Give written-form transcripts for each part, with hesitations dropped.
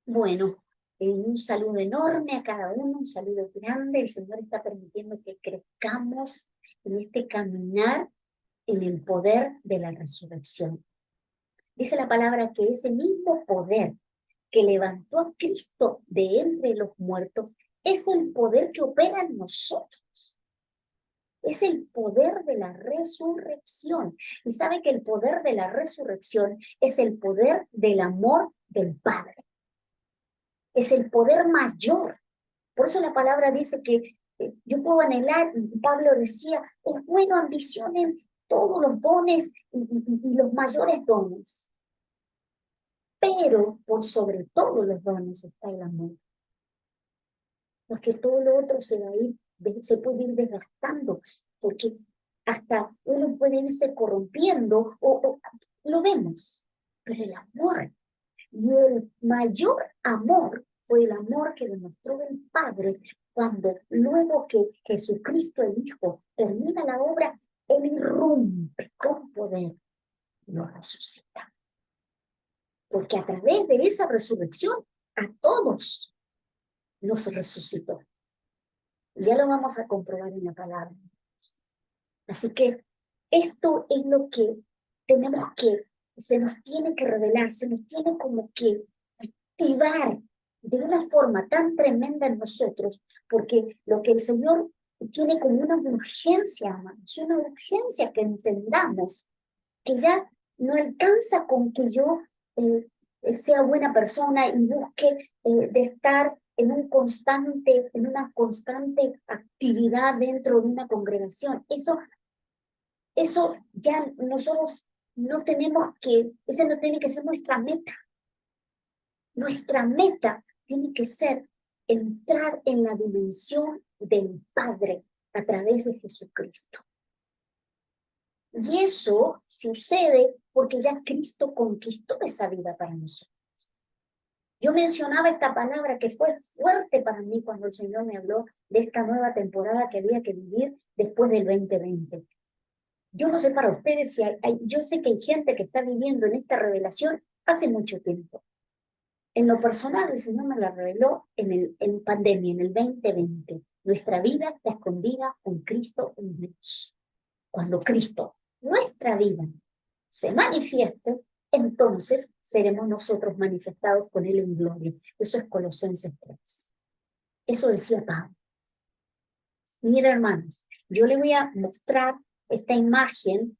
Bueno, un saludo enorme a cada uno, un saludo grande. El Señor está permitiendo que crezcamos en este caminar en el poder de la resurrección. Dice la palabra que ese mismo poder que levantó a Cristo de entre los muertos es el poder que opera en nosotros. Es el poder de la resurrección. Y sabe que el poder de la resurrección es el poder del amor del Padre. Es el poder mayor. Por eso la palabra dice que yo puedo anhelar, Pablo decía, es bueno, ambicionen todos los dones y los mayores dones. Pero por sobre todos los dones está el amor. Porque todo lo otro se va a ir, se puede ir desgastando, porque hasta uno puede irse corrompiendo, o lo vemos. Pero el amor, y el mayor amor fue el amor que demostró el Padre cuando luego que Jesucristo el Hijo termina la obra, Él irrumpe con poder y lo resucita. Porque a través de esa resurrección a todos nos resucitó. Ya lo vamos a comprobar en la palabra. Así que esto es lo que tenemos que, se nos tiene que revelar, se nos tiene como que activar de una forma tan tremenda en nosotros, porque lo que el Señor tiene como una urgencia, hermanos, una urgencia que entendamos, que ya no alcanza con que yo sea buena persona y busque de estar en una constante actividad dentro de una congregación. Eso ya nosotros no tenemos que, esa no tiene que ser nuestra meta. Nuestra meta tiene que ser entrar en la dimensión del Padre a través de Jesucristo. Y eso sucede porque ya Cristo conquistó esa vida para nosotros. Yo mencionaba esta palabra que fue fuerte para mí cuando el Señor me habló de esta nueva temporada que había que vivir después del 2020. Yo no sé para ustedes si yo sé que hay gente que está viviendo en esta revelación hace mucho tiempo. En lo personal, el Señor me la reveló en pandemia, en el 2020. Nuestra vida está escondida en Cristo en Dios. Cuando Cristo, nuestra vida, se manifieste, entonces seremos nosotros manifestados con Él en gloria. Eso es Colosenses 3. Eso decía Pablo. Mira, hermanos, yo les voy a mostrar esta imagen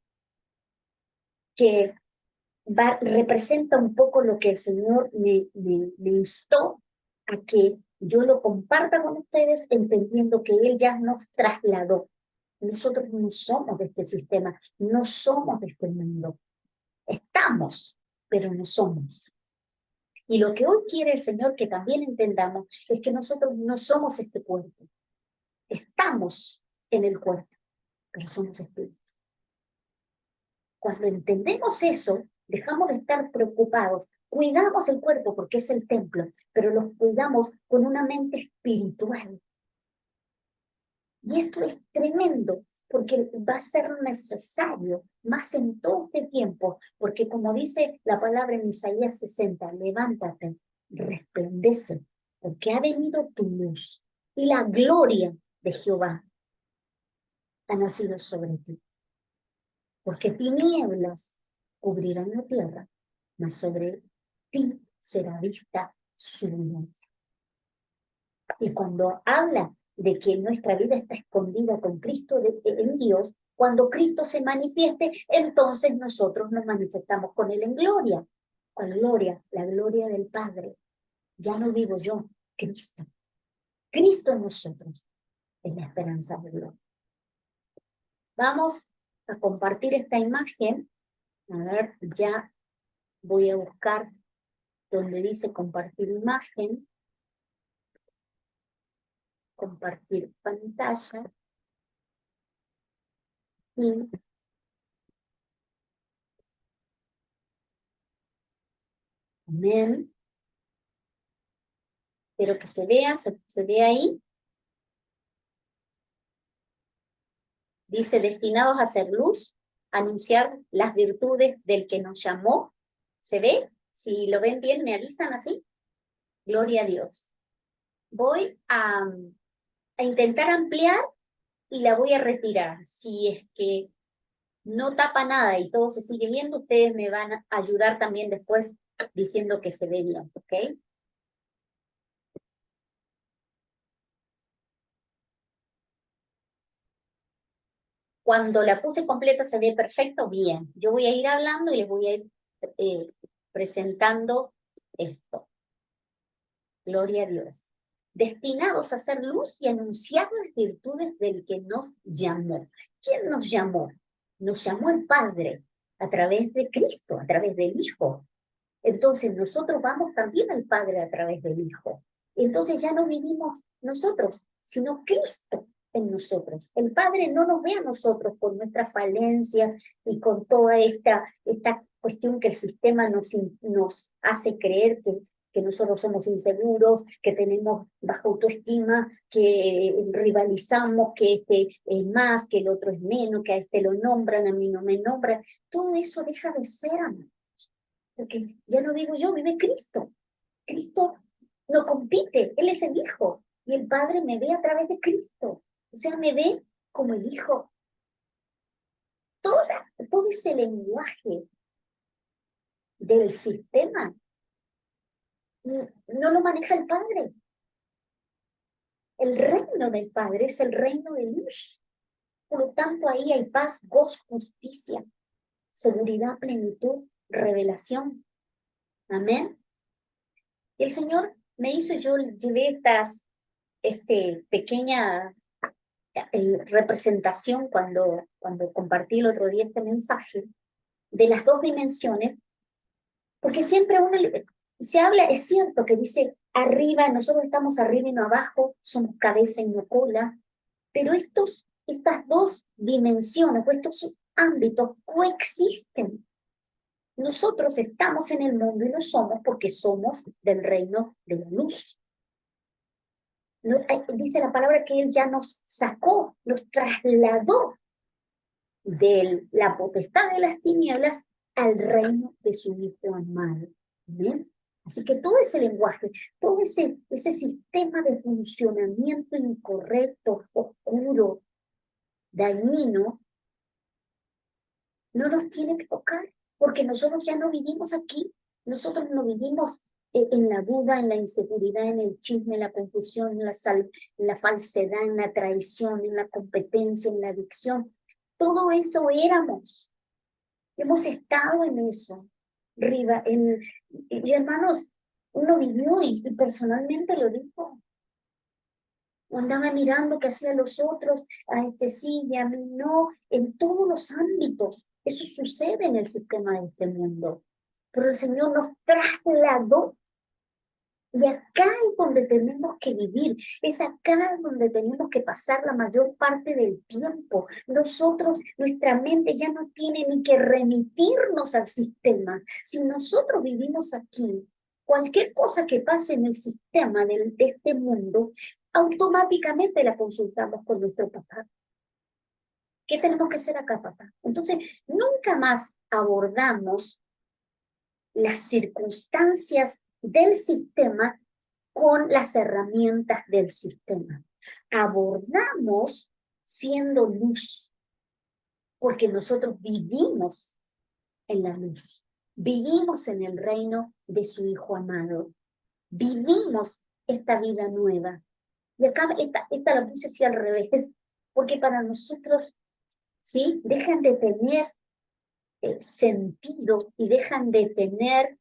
que representa un poco lo que el Señor me instó a que yo lo comparta con ustedes, entendiendo que Él ya nos trasladó. Nosotros no somos de este sistema, no somos de este mundo. Estamos, pero no somos. Y lo que hoy quiere el Señor que también entendamos es que nosotros no somos este cuerpo. Estamos en el cuerpo, pero somos espíritus. Cuando entendemos eso, dejamos de estar preocupados. Cuidamos el cuerpo porque es el templo, pero lo cuidamos con una mente espiritual. Y esto es tremendo, porque va a ser necesario, más en todo este tiempo, porque como dice la palabra en Isaías 60, levántate, resplandece, porque ha venido tu luz, y la gloria de Jehová ha nacido sobre ti. Porque tinieblas cubrirán la tierra, mas sobre ti será vista su luz. Y cuando habla de que nuestra vida está escondida con Cristo en Dios, cuando Cristo se manifieste, entonces nosotros nos manifestamos con Él en gloria. ¿Cuál gloria? La gloria del Padre. Ya no vivo yo, Cristo. Cristo en nosotros es la esperanza de gloria. Vamos a compartir esta imagen. A ver, ya voy a buscar donde dice compartir imagen, compartir pantalla y amén. Espero que se vea ahí. Dice, destinados a hacer luz, anunciar las virtudes del que nos llamó. ¿Se ve? Si lo ven bien, me avisan así. Gloria a Dios. Voy a intentar ampliar y la voy a retirar. Si es que no tapa nada y todo se sigue viendo, ustedes me van a ayudar también después diciendo que se ve bien, ¿ok? Cuando la puse completa se ve perfecto, bien. Yo voy a ir hablando y les voy a ir eh, presentando esto. Gloria a Dios. Destinados a hacer luz y anunciar las virtudes del que nos llamó. ¿Quién nos llamó? Nos llamó el Padre a través de Cristo, a través del Hijo. Entonces nosotros vamos también al Padre a través del Hijo. Entonces ya no vivimos nosotros, sino Cristo en nosotros. El Padre no nos ve a nosotros con nuestra falencia y con toda esta cuestión que el sistema nos hace creer que nosotros somos inseguros, que tenemos baja autoestima, que rivalizamos, que este es más, que el otro es menos, que a este lo nombran, a mí no me nombran. Todo eso deja de ser, amor. Porque ya no vivo yo, vive Cristo. Cristo no compite, Él es el Hijo. Y el Padre me ve a través de Cristo. O sea, me ve como el Hijo. Todo ese lenguaje del sistema no lo maneja el Padre. El reino del Padre es el reino de luz. Por lo tanto, ahí hay paz, gozo, justicia, seguridad, plenitud, revelación. Amén. Y el Señor me hizo, yo llevé pequeña representación cuando compartí el otro día este mensaje de las dos dimensiones, porque siempre uno se habla, es cierto que dice arriba, nosotros estamos arriba y no abajo, somos cabeza y no cola, pero estas dos dimensiones o estos ámbitos coexisten. Nosotros estamos en el mundo y lo somos porque somos del reino de la luz. Dice la palabra que Él ya nos sacó, nos trasladó de la potestad de las tinieblas al reino de su Hijo amado. ¿Bien? Así que todo ese lenguaje, todo ese sistema de funcionamiento incorrecto, oscuro, dañino, no nos tiene que tocar, porque nosotros ya no vivimos aquí, nosotros no vivimos en la duda, en la inseguridad, en el chisme, en la confusión, en la falsedad, en la traición, en la competencia, en la adicción. Todo eso éramos. Hemos estado en eso. Y hermanos, uno vivió y personalmente lo dijo. Andaba mirando qué hacían los otros, a este sí y a mí no, en todos los ámbitos. Eso sucede en el sistema de este mundo. Pero el Señor nos trasladó. Y acá es donde tenemos que vivir, es acá donde tenemos que pasar la mayor parte del tiempo. Nosotros, nuestra mente ya no tiene ni que remitirnos al sistema. Si nosotros vivimos aquí, cualquier cosa que pase en el sistema de este mundo, automáticamente la consultamos con nuestro papá. ¿Qué tenemos que hacer acá, papá? Entonces, nunca más abordamos las circunstancias del sistema con las herramientas del sistema. Abordamos siendo luz, porque nosotros vivimos en la luz, vivimos en el reino de su Hijo amado, vivimos esta vida nueva. Y acá esta la puse así al revés, porque para nosotros, ¿sí? Dejan de tener sentido y dejan de tener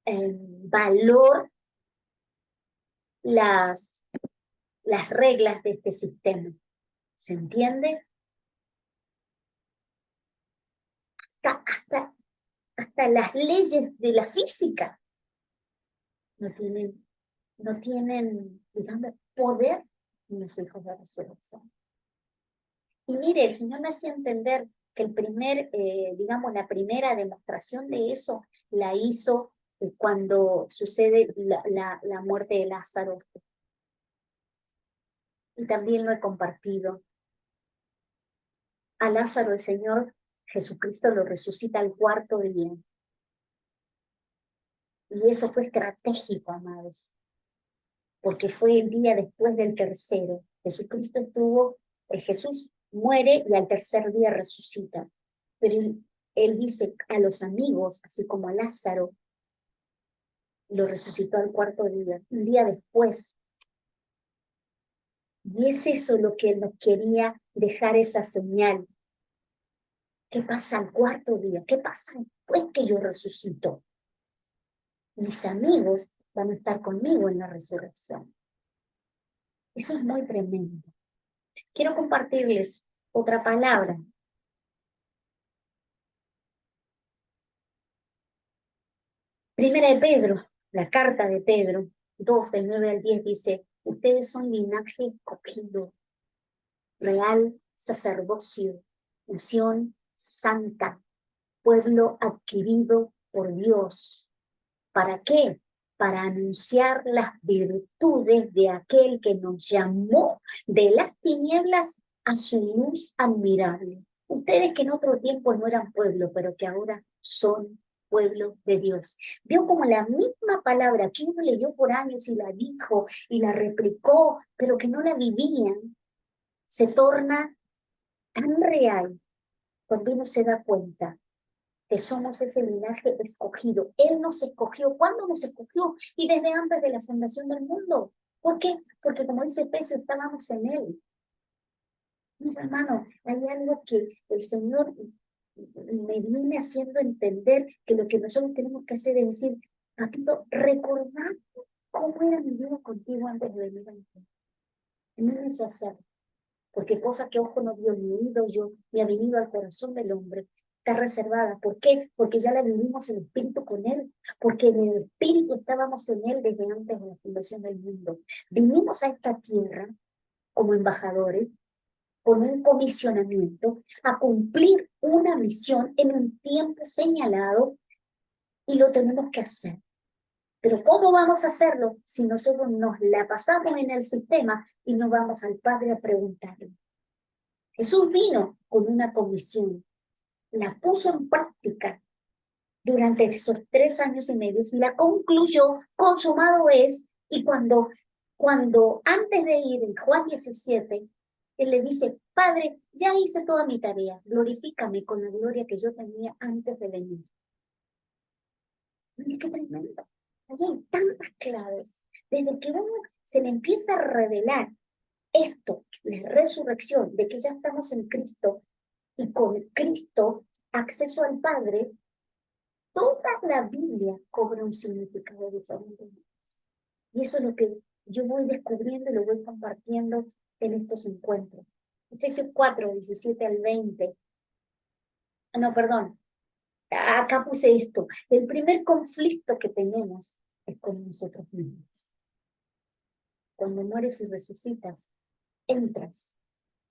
valor las reglas de este sistema. ¿Se entiende? Hasta las leyes de la física no tienen, digamos, poder en los hijos de resurrección. Y mire, el Señor me hacía entender que la primera demostración de eso la hizo cuando sucede la muerte de Lázaro. Y también lo he compartido. A Lázaro el Señor Jesucristo lo resucita al cuarto día. Y eso fue estratégico, amados. porque fue el día después del tercero. Jesús muere y al tercer día resucita. Pero él dice a los amigos, así como a Lázaro, lo resucitó al cuarto día, un día después. Y es eso lo que él nos quería dejar, esa señal. ¿Qué pasa al cuarto día? ¿Qué pasa después que yo resucito? Mis amigos van a estar conmigo en la resurrección. Eso es muy tremendo. Quiero compartirles otra palabra. Primera de Pedro, la carta de Pedro, 2, del 9 al 10, dice: ustedes son linaje escogido, real sacerdocio, nación santa, pueblo adquirido por Dios. ¿Para qué? Para anunciar las virtudes de aquel que nos llamó de las tinieblas a su luz admirable. Ustedes que en otro tiempo no eran pueblo, pero que ahora son pueblo de Dios. Vio como la misma palabra que uno leyó por años y la dijo y la replicó, pero que no la vivían, se torna tan real cuando uno se da cuenta que somos ese linaje escogido. Él nos escogió. ¿Cuándo nos escogió? Y desde antes de la fundación del mundo. ¿Por qué? Porque como dice Efesios, estábamos en él. Mira, hermano, hay algo que el Señor me viene haciendo entender, que lo que nosotros tenemos que hacer es decir: papito, recordad cómo era mi vida contigo antes de venir a mi vida. No es hacer, porque cosa que ojo no vio ni oído yo, ni ha venido al corazón del hombre, está reservada. ¿Por qué? Porque ya la vivimos en espíritu con él, porque en el espíritu estábamos en él desde antes de la fundación del mundo. Vinimos a esta tierra como embajadores, con un comisionamiento, a cumplir una misión en un tiempo señalado, y lo tenemos que hacer. Pero ¿cómo vamos a hacerlo si nosotros nos la pasamos en el sistema y no vamos al Padre a preguntarle? Jesús vino con una comisión, la puso en práctica durante esos 3 años y medio y la concluyó: consumado es. Y cuando antes de ir, en Juan 17, él le dice: Padre, ya hice toda mi tarea, glorifícame con la gloria que yo tenía antes de venir. Mira qué tremendo. Allí hay tantas claves. Desde que uno se le empieza a revelar esto, la resurrección, de que ya estamos en Cristo, y con Cristo acceso al Padre, toda la Biblia cobra un significado diferente. Y eso es lo que yo voy descubriendo y lo voy compartiendo en estos encuentros. Efesios 4, 17 al 20. No, perdón. Acá puse esto. El primer conflicto que tenemos es con nosotros mismos. Cuando mueres y resucitas, entras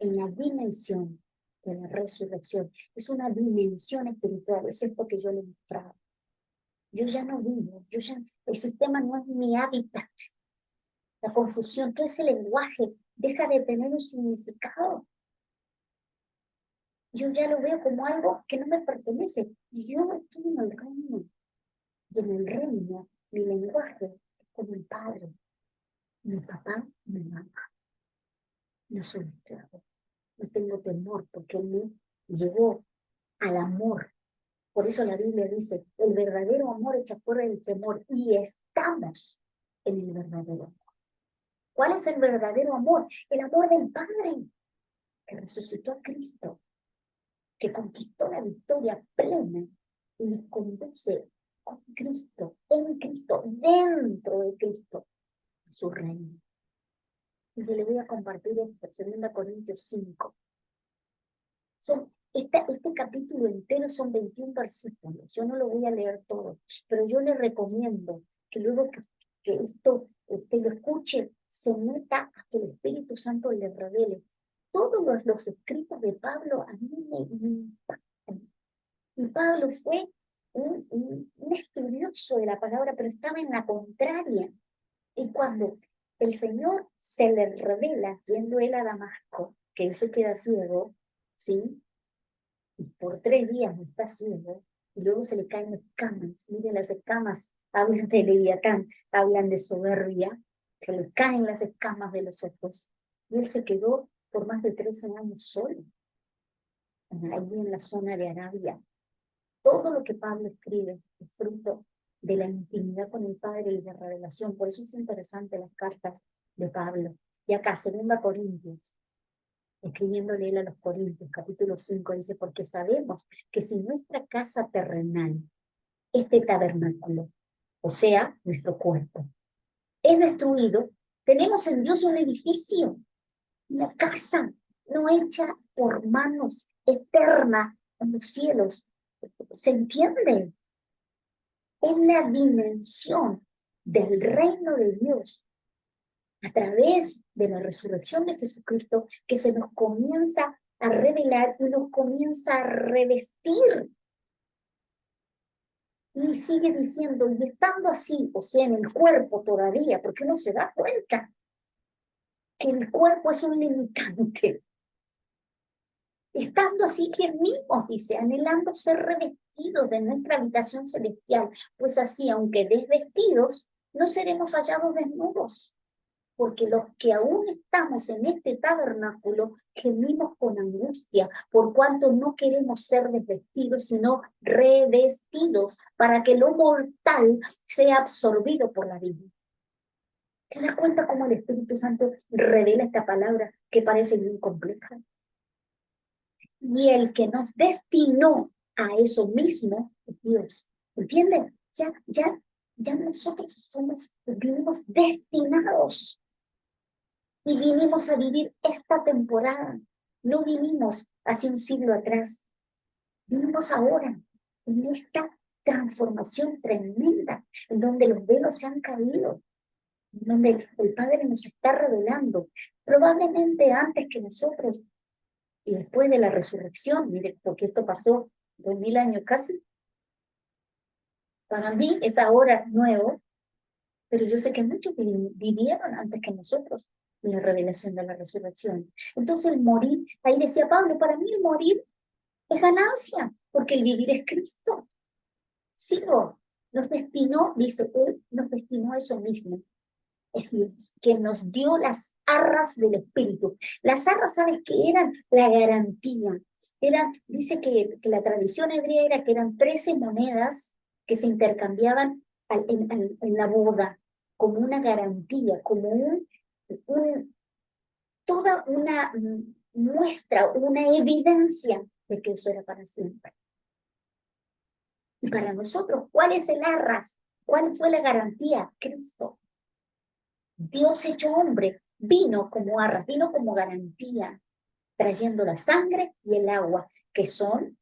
en la dimensión de la resurrección. Es una dimensión espiritual. Es esto que yo le mostraba. Yo ya no vivo, el sistema no es mi hábitat. La confusión, todo ese lenguaje deja de tener un significado. Yo ya lo veo como algo que no me pertenece. Yo estoy en el reino. Y en el reino, mi lenguaje es con mi padre, mi papá, mi mamá. No soy esclavo. No tengo temor porque él me llevó al amor. Por eso la Biblia dice: el verdadero amor echa fuera el temor, y estamos en el verdadero amor. ¿Cuál es el verdadero amor? El amor del Padre, que resucitó a Cristo, que conquistó la victoria plena y nos conduce con Cristo, en Cristo, dentro de Cristo, a su reino. Y yo le voy a compartir esto, 2 Corintios 5. Este capítulo entero son 21 versículos. Yo no lo voy a leer todo, pero yo le recomiendo que luego que esto usted lo escuche, se meta a que el Espíritu Santo le revele. Todos los escritos de Pablo a mí me impactan. Y Pablo fue un estudioso de la palabra, pero estaba en la contraria. Y cuando el Señor se le revela, yendo él a Damasco, que él se queda ciego, ¿sí? Y por 3 días no está ciego, y luego se le caen escamas. Miren, las escamas hablan de Leviatán, hablan de soberbia, se le caen las escamas de los ojos. Y él se quedó por más de 13 años solo, allí en la zona de Arabia. Todo lo que Pablo escribe es fruto de la intimidad con el Padre y de revelación. Por eso es interesante las cartas de Pablo. Y acá, 2 Corintios, escribiéndole él a los Corintios, capítulo 5, dice, porque sabemos que si nuestra casa terrenal, este tabernáculo, o sea, nuestro cuerpo, es destruido, tenemos en Dios un edificio, una casa no hecha por manos, eterna en los cielos. ¿Se entiende? Es la dimensión del reino de Dios a través de la resurrección de Jesucristo que se nos comienza a revelar y nos comienza a revestir. Y sigue diciendo, y estando así, o sea, en el cuerpo todavía, porque uno se da cuenta que el cuerpo es un limitante. Estando así gemimos, dice, anhelando ser revestidos de nuestra habitación celestial, pues así, aunque desvestidos, no seremos hallados desnudos, porque los que aún estamos en este tabernáculo gemimos con angustia, por cuanto no queremos ser desvestidos, sino revestidos, para que lo mortal sea absorbido por la vida. ¿Se da cuenta cómo el Espíritu Santo revela esta palabra que parece bien compleja? Y el que nos destinó a eso mismo es Dios. ¿Entienden? Ya nosotros vivimos destinados y vinimos a vivir esta temporada. No vinimos hace un siglo atrás. Vivimos ahora en esta transformación tremenda, en donde los velos se han caído, en donde el Padre nos está revelando, probablemente antes que nosotros. Y después de la resurrección, mire, porque esto pasó 2000 años casi, para mí es ahora nuevo, pero yo sé que muchos vivieron antes que nosotros en la revelación de la resurrección. Entonces el morir, ahí decía Pablo, para mí el morir es ganancia, porque el vivir es Cristo. Sigo, nos destinó, dice él, nos destinó a eso mismo. Es Dios, que nos dio las arras del Espíritu. Las arras, ¿sabes qué eran? La garantía. Dice que la tradición hebrea era que eran 13 monedas que se intercambiaban en la boda, como una garantía, como toda una muestra, una evidencia de que eso era para siempre. Y para nosotros, ¿cuál es el arras? ¿Cuál fue la garantía? Cristo. Dios hecho hombre vino como arras, vino como garantía, trayendo la sangre y el agua, que son,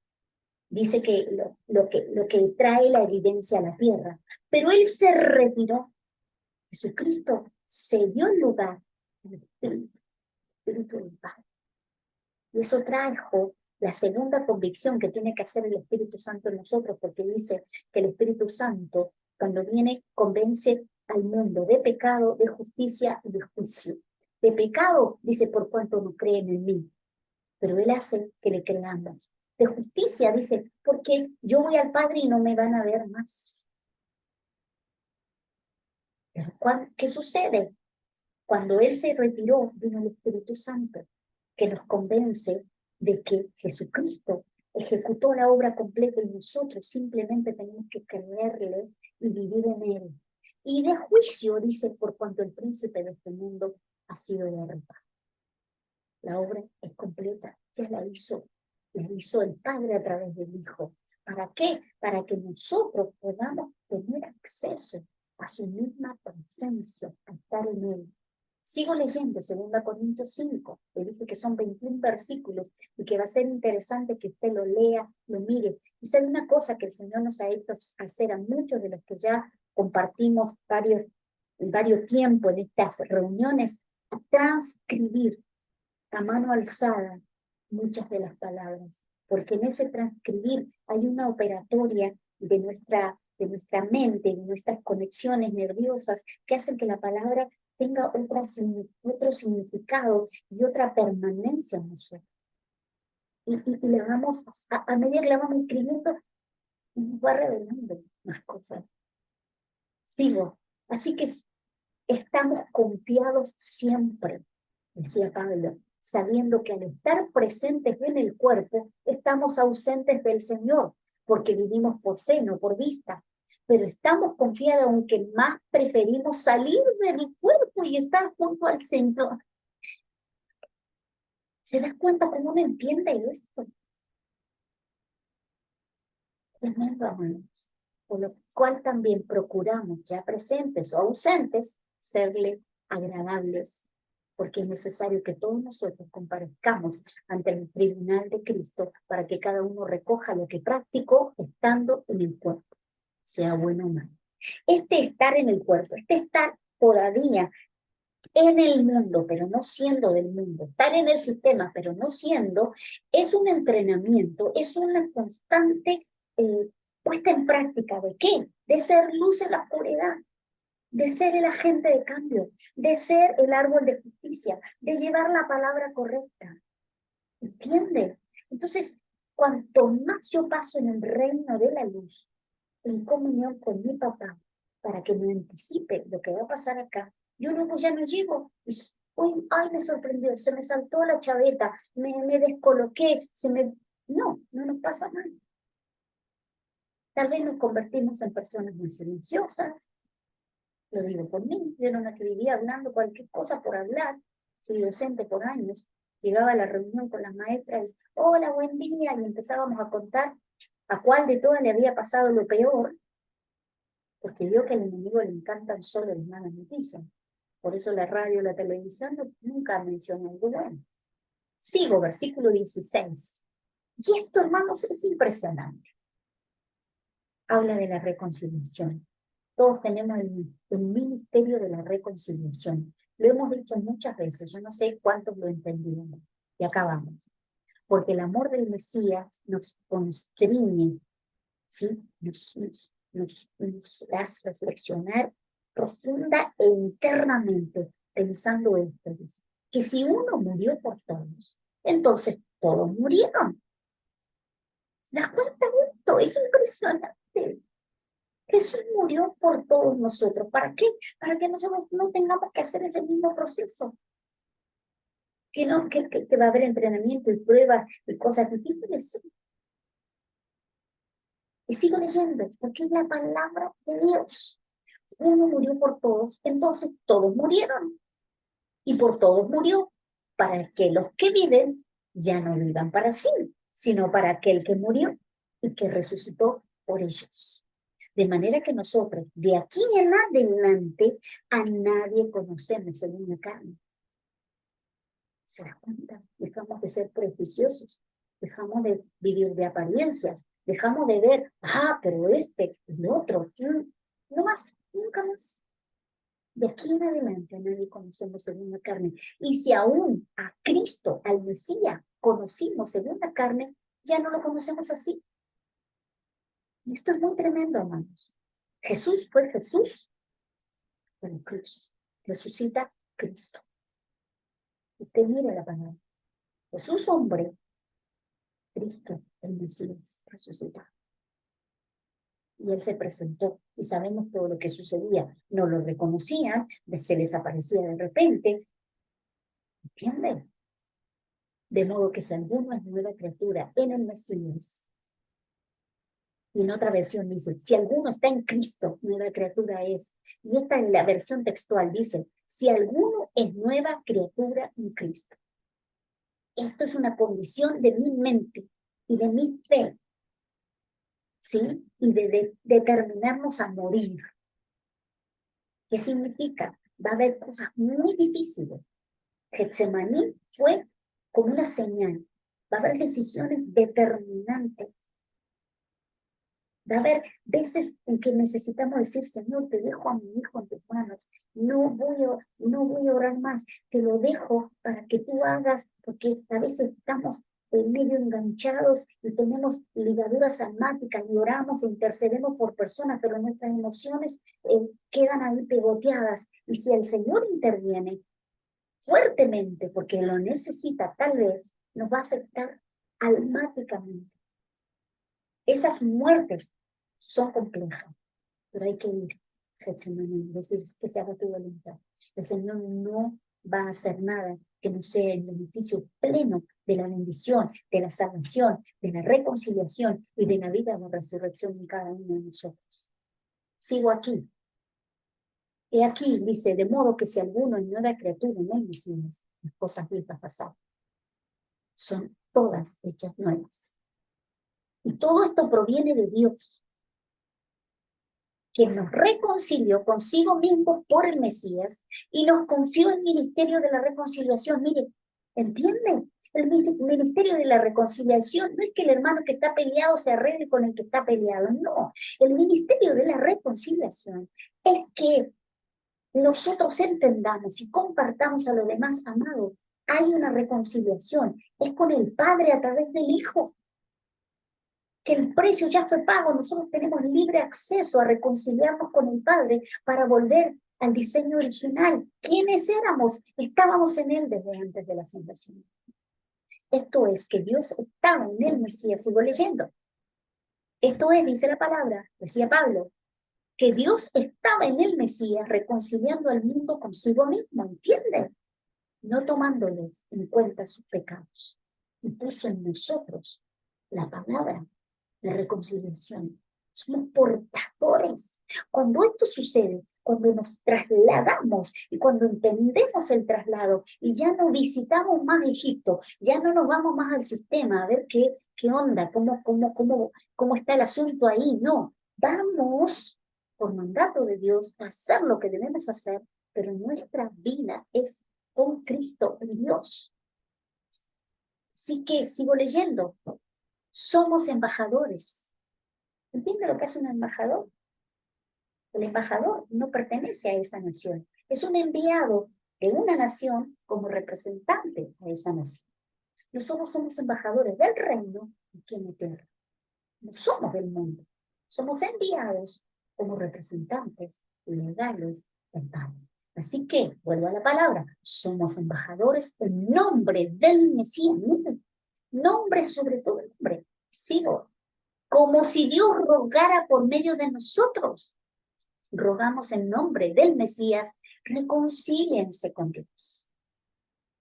dice que lo que trae la evidencia a la tierra. Pero él se retiró. Jesucristo se dio el lugar al Espíritu del Padre. Y eso trajo la segunda convicción que tiene que hacer el Espíritu Santo en nosotros, porque dice que el Espíritu Santo, cuando viene, convence al mundo de pecado, de justicia y de juicio. De pecado, dice, por cuanto no creen en mí, pero él hace que le creamos. De justicia, dice, porque yo voy al Padre y no me van a ver más. Pero ¿qué sucede? Cuando él se retiró, vino el Espíritu Santo, que nos convence de que Jesucristo ejecutó la obra completa en nosotros, simplemente tenemos que creerle y vivir en él. Y de juicio, dice, por cuanto el príncipe de este mundo ha sido derrotado. La obra es completa, ya la hizo el Padre a través del Hijo. ¿Para qué? Para que nosotros podamos tener acceso a su misma presencia, a estar en él. Sigo leyendo 2 Corintios 5, le dije que son 21 versículos y que va a ser interesante que usted lo lea, lo mire. Y sabe una cosa que el Señor nos ha hecho hacer a muchos de los que ya compartimos varios tiempos en estas reuniones, a transcribir a mano alzada muchas de las palabras, porque en ese transcribir hay una operatoria de nuestra mente, de nuestras conexiones nerviosas que hacen que la palabra tenga otro significado y otra permanencia en nosotros. Y le vamos, a medida que la vamos escribiendo, nos va revelando más cosas. Sigo. Así que Estamos confiados siempre, decía Pablo, sabiendo que al estar presentes en el cuerpo, estamos ausentes del Señor, porque vivimos por fe, no por vista. Pero estamos confiados, aunque más preferimos salir del cuerpo y estar junto al Señor. ¿Se da cuenta cómo uno entiende esto? Tremendo, hermanos. Por lo cual también procuramos, ya presentes o ausentes, serle agradables, porque es necesario que todos nosotros comparezcamos ante el tribunal de Cristo para que cada uno recoja lo que practicó estando en el cuerpo, sea bueno o malo. Este estar en el cuerpo, este estar todavía en el mundo, pero no siendo del mundo, estar en el sistema, pero no siendo, es un entrenamiento, es una constante puesta en práctica ¿de qué? De ser luz en la oscuridad, de ser el agente de cambio, de ser el árbol de justicia, de llevar la palabra correcta. ¿Entiende? Entonces, cuanto más yo paso en el reino de la luz, en comunión con mi papá, para que me anticipe lo que va a pasar acá, yo luego ya no llego. Uy, ay, me sorprendió, se me saltó la chaveta, me descoloqué, No, no nos pasa nada. Tal vez nos convertimos en personas muy silenciosas, lo digo por mí, yo era una que vivía hablando cualquier cosa por hablar, fui docente por años, llegaba a la reunión con las maestras, hola, buen día, y empezábamos a contar a cuál de todas le había pasado lo peor, porque vio que al enemigo le encantan solo las malas noticias. Por eso la radio, la televisión nunca menciona algo bueno. Sigo, versículo 16. Y esto, hermanos, es impresionante. Habla de la reconciliación. Todos tenemos el ministerio de la reconciliación. Lo hemos dicho muchas veces, yo no sé cuántos lo entendimos. Y acabamos. Porque el amor del Mesías nos constriñe, ¿sí? Nos hace reflexionar profunda e internamente, pensando esto, que si uno murió por todos, entonces todos murieron. ¿Te das cuenta de esto? Es impresionante. Jesús murió por todos nosotros. ¿Para qué? Para que nosotros no tengamos que hacer ese mismo proceso. Que va a haber entrenamiento y pruebas y cosas difíciles. Sí. Y sigo leyendo, porque es la palabra de Dios. Uno murió por todos, entonces todos murieron. Y por todos murió, para que los que viven ya no vivan para sí, sino para aquel que murió y que resucitó por ellos. De manera que nosotros, de aquí en adelante, a nadie conocemos según la carne. ¿Se da cuenta? Dejamos de ser prejuiciosos, dejamos de vivir de apariencias, dejamos de ver, pero el otro, no más, nunca más. De aquí en adelante a nadie conocemos según la carne. Y si aún a Cristo, al Mesías, conocimos según la carne, ya no lo conocemos así. Y esto es muy tremendo, hermanos. Jesús fue Jesús en la cruz. Resucita Cristo. Usted mira la palabra. Jesús hombre, Cristo, el Mesías, resucita. Y él se presentó y sabemos todo lo que sucedía. No lo reconocían, se les aparecía de repente. ¿Entienden? De modo que si alguno es nueva criatura en el Mesías, y en otra versión dice, si alguno está en Cristo, nueva criatura es. Y esta en la versión textual dice, si alguno es nueva criatura en Cristo. Esto es una condición de mi mente y de mi fe, ¿sí? Y de determinarnos a morir. ¿Qué significa? Va a haber cosas muy difíciles. Getsemaní fue como una señal. Va a haber decisiones determinantes. Va a haber veces en que necesitamos decir, Señor, te dejo a mi hijo en tus manos. No voy a orar más. Te lo dejo para que tú hagas, porque a veces estamos en medio enganchados y tenemos ligaduras almáticas y oramos e intercedemos por personas, pero nuestras emociones quedan ahí pegoteadas. Y si el Señor interviene fuertemente, porque lo necesita, tal vez nos va a afectar almáticamente. Esas muertes son complejas, pero hay que ir. Getsemaní, decir que se haga tu voluntad. El Señor no va a hacer nada que no sea el beneficio pleno de la bendición, de la salvación, de la reconciliación y de la vida de la resurrección en cada uno de nosotros. Sigo aquí. Y aquí dice, de modo que si alguno es nueva criatura en el Mesías, las cosas viejas pasadas son todas hechas nuevas. Y todo esto proviene de Dios, quien nos reconcilió consigo mismo por el Mesías y nos confió el ministerio de la reconciliación. Mire, ¿entiende? El ministerio de la reconciliación no es que el hermano que está peleado se arregle con el que está peleado, no. El ministerio de la reconciliación es que nosotros entendamos y compartamos a los demás, amados, hay una reconciliación, es con el Padre a través del Hijo, que el precio ya fue pago, nosotros tenemos libre acceso a reconciliarnos con el Padre para volver al diseño original. ¿Quiénes éramos? Estábamos en Él desde antes de la fundación. Esto es que Dios estaba en el Mesías, sigo leyendo. Esto es, dice la palabra, decía Pablo, que Dios estaba en el Mesías reconciliando al mundo consigo mismo, ¿entienden? No tomándoles en cuenta sus pecados. Y puso en nosotros la palabra de reconciliación. Somos portadores. Cuando esto sucede, cuando nos trasladamos y cuando entendemos el traslado y ya no visitamos más Egipto, ya no nos vamos más al sistema a ver qué onda, cómo está el asunto ahí. No, vamos por mandato de Dios a hacer lo que debemos hacer, pero nuestra vida es con Cristo en Dios. Así que sigo leyendo. Somos embajadores. ¿Entiende lo que es un embajador? El embajador no pertenece a esa nación. Es un enviado de una nación como representante a esa nación. Nosotros somos embajadores del reino aquí en la tierra. No somos del mundo. Somos enviados como representantes legales del Padre. Así que, vuelvo a la palabra, somos embajadores en nombre del Mesías. Miren, nombre sobre todo nombre. Sigo. Como si Dios rogara por medio de nosotros. Rogamos en nombre del Mesías, reconcíliense con Dios.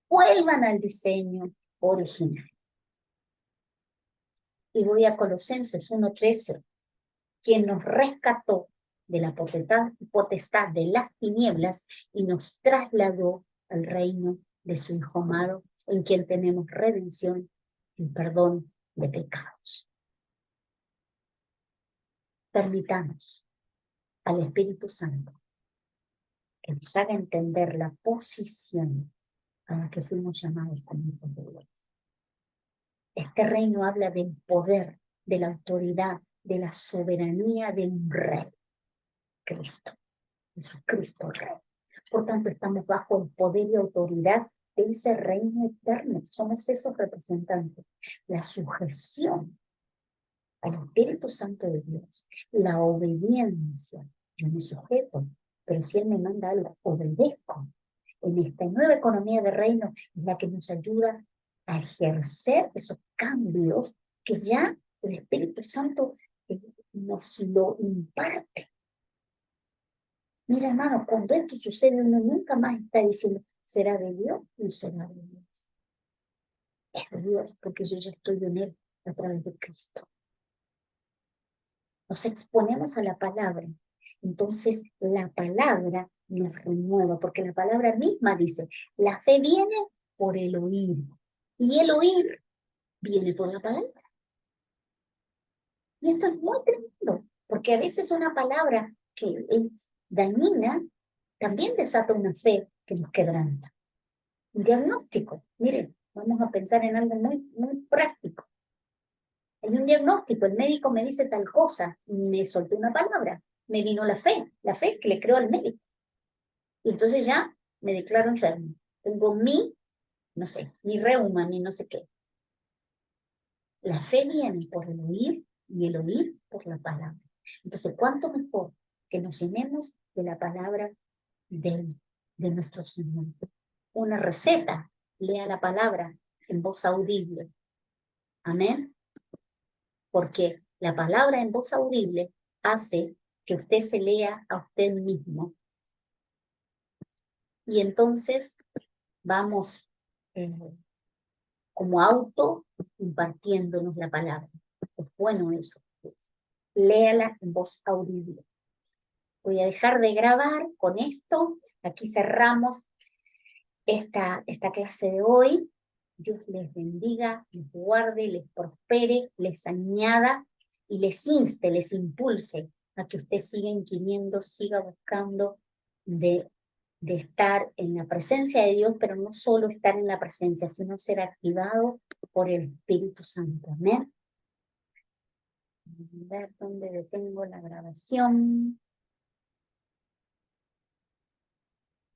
Vuelvan al diseño original. Y voy a Colosenses 1:13, quien nos rescató de la potestad de las tinieblas y nos trasladó al reino de su Hijo amado, en quien tenemos redención y perdón de pecados. Permitamos al Espíritu Santo que nos haga entender la posición a la que fuimos llamados como hijos de Dios. Este reino habla del poder, de la autoridad, de la soberanía de un rey, Cristo, Jesucristo Rey. Por tanto, estamos bajo el poder y autoridad de ese reino eterno. Somos esos representantes. La sujeción al Espíritu Santo de Dios, la obediencia. Yo me sujeto, pero si Él me manda algo, obedezco. En esta nueva economía de reino es la que nos ayuda a ejercer esos cambios que ya el Espíritu Santo nos lo imparte. Mira, hermano, cuando esto sucede, uno nunca más está diciendo, ¿será de Dios? No será de Dios. Es de Dios, porque yo ya estoy en Él a través de Cristo. Nos exponemos a la palabra. Entonces, la palabra nos renueva, porque la palabra misma dice, la fe viene por el oír, y el oír viene por la palabra. Y esto es muy tremendo, porque a veces una palabra que es dañina también desata una fe que nos quebranta. Un diagnóstico, miren, vamos a pensar en algo muy práctico. Hay un diagnóstico, el médico me dice tal cosa, me soltó una palabra, me vino la fe que le creo al médico. Y entonces ya me declaro enfermo. Tengo no sé, mi reuma, mi no sé qué. La fe viene por el oír y el oír por la palabra. Entonces, ¿cuánto mejor que nos llenemos de la palabra de nuestro Señor? Una receta, lea la palabra en voz audible. Amén. Porque la palabra en voz audible hace que usted se lea a usted mismo. Y entonces vamos como auto impartiéndonos la palabra. Es bueno eso. Léala en voz audible. Voy a dejar de grabar con esto. Aquí cerramos esta clase de hoy. Dios les bendiga, les guarde, les prospere, les añada y les inste, les impulse a que usted siga inquiriendo, siga buscando de estar en la presencia de Dios, pero no solo estar en la presencia, sino ser activado por el Espíritu Santo. Amén. A ver dónde detengo la grabación.